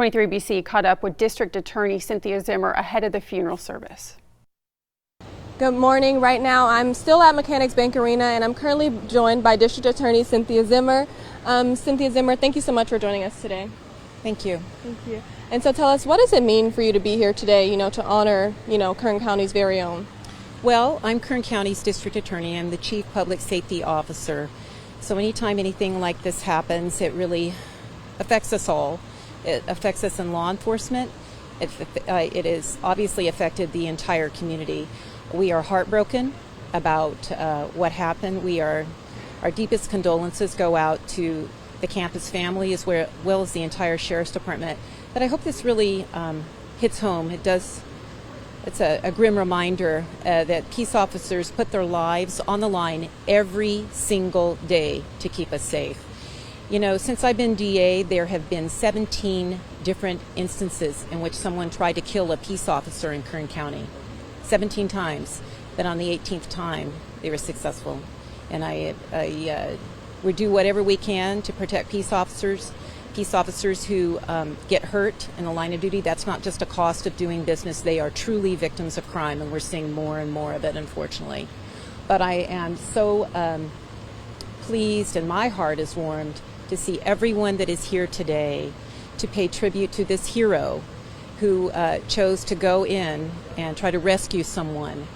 23BC caught up with District Attorney Cynthia Zimmer ahead of the funeral service. Good morning. Right now I'm still at Mechanics Bank Arena and I'm currently joined by District Attorney Cynthia Zimmer. Cynthia Zimmer, thank you so much for joining us today. Thank you. Thank you. And so tell us, what does it mean for you to be here today, to honor, Kern County's very own? Well, I'm Kern County's District Attorney. I'm the Chief Public Safety Officer. So anytime anything like this happens, it really affects us all. It affects us in law enforcement. It has obviously affected the entire community. We are heartbroken about what happened. Our deepest condolences go out to the Campas family as well as the entire Sheriff's Department. But I hope this really hits home. It's a grim reminder that peace officers put their lives on the line every single day to keep us safe. Since I've been DA, there have been 17 different instances in which someone tried to kill a peace officer in Kern County. 17 times. But on the 18th time, they were successful. And we do whatever we can to protect peace officers who get hurt in the line of duty. That's not just a cost of doing business. They are truly victims of crime, and we're seeing more and more of it, unfortunately. But I am so pleased, and my heart is warmed to see everyone that is here today to pay tribute to this hero who chose to go in and try to rescue someone,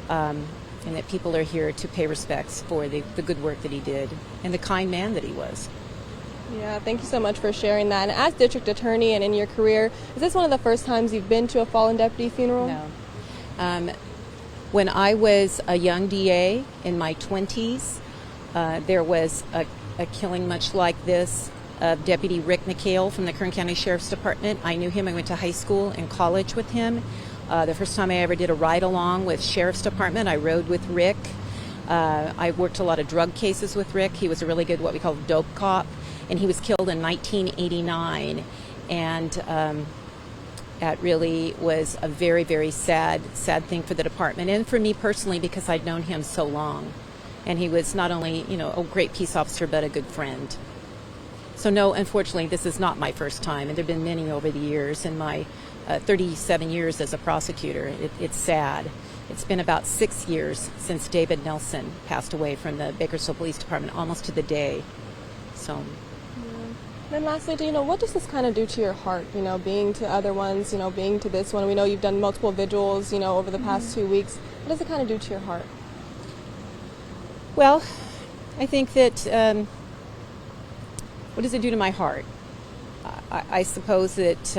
and that people are here to pay respects for the good work that he did and the kind man that he was. Yeah, thank you so much for sharing that. And as District Attorney and in your career, is this one of the first times you've been to a fallen deputy funeral? No. When I was a young DA in my 20s, there was a killing much like this of Deputy Rick McHale from the Kern County Sheriff's Department. I knew him. I went to high school and college with him. The first time I ever did a ride-along with Sheriff's Department, I rode with Rick. I worked a lot of drug cases with Rick. He was a really good, what we call, dope cop. And he was killed in 1989, and that really was a very, very sad thing for the department and for me personally, because I'd known him so long, and he was not only a great peace officer but a good friend. So no, unfortunately, this is not my first time, and there've been many over the years. In my 37 years as a prosecutor, it's sad. It's been about 6 years since David Nelson passed away from the Bakersfield Police Department, almost to the day. So. Then lastly, what does this kind of do to your heart, being to other ones, being to this one? We know you've done multiple vigils, over the past 2 weeks. What does it kind of do to your heart? Well, I think that, what does it do to my heart? I suppose that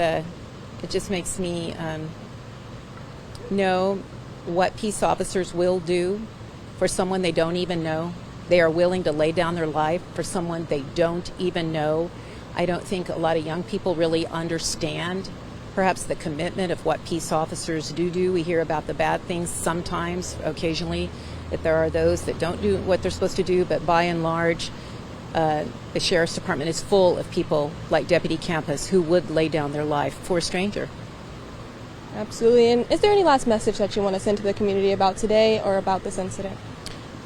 it just makes me know what peace officers will do for someone they don't even know. They are willing to lay down their life for someone they don't even know. I don't think a lot of young people really understand perhaps the commitment of what peace officers do. We hear about the bad things sometimes, occasionally, that there are those that don't do what they're supposed to do, but by and large, the Sheriff's Department is full of people like Deputy Campas who would lay down their life for a stranger. Absolutely. And is there any last message that you want to send to the community about today or about this incident?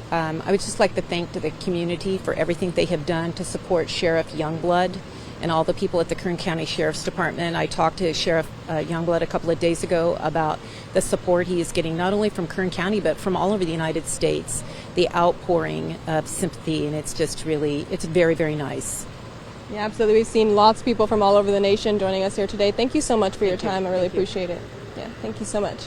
I would just like to thank the community for everything they have done to support Sheriff Youngblood and all the people at the Kern County Sheriff's Department. I talked to Sheriff Youngblood a couple of days ago about the support he is getting not only from Kern County but from all over the United States, the outpouring of sympathy, and it's just really, it's very, very nice. Yeah, absolutely. We've seen lots of people from all over the nation joining us here today. Thank you so much for your time. I really appreciate it. Yeah, thank you so much.